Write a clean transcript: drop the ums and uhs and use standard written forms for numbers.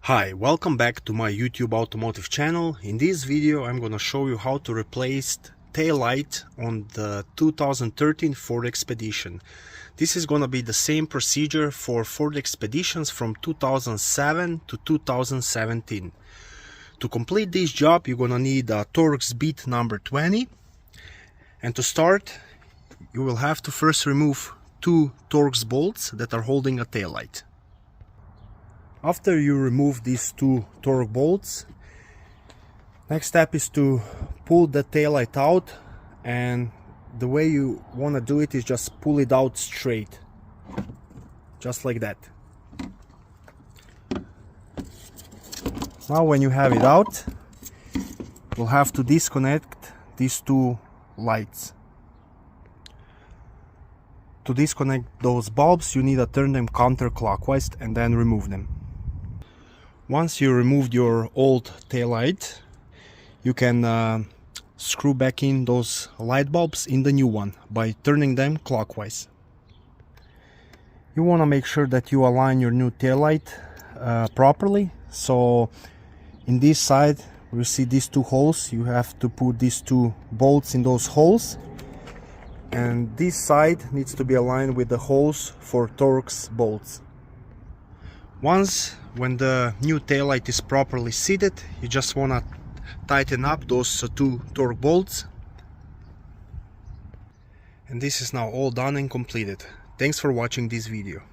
Hi, welcome back to my YouTube automotive channel. In this video I'm gonna show you how to replace tail light on the 2013 Ford Expedition. This is gonna be the same procedure for Ford Expeditions from 2007 to 2017. To complete this job you're gonna need a Torx bit number 20, and to start you will have to first remove two Torx bolts that are holding a tail light. After you remove these two Torx bolts, next step is to pull the taillight out, and the way you want to do it is just pull it out straight, just like that. Now when you have it out, you'll have to disconnect these two lights. To disconnect those bulbs you need to turn them counterclockwise and then remove them. Once you removed your old tail light, you can screw back in those light bulbs in the new one by turning them clockwise. You want to make sure that you align your new tail light properly. So in this side you see these two holes, you have to put these two bolts in those holes, and this side needs to be aligned with the holes for Torx bolts. When the new taillight is properly seated, you just want to tighten up those two Torx bolts. And this is now all done and completed. Thanks for watching this video.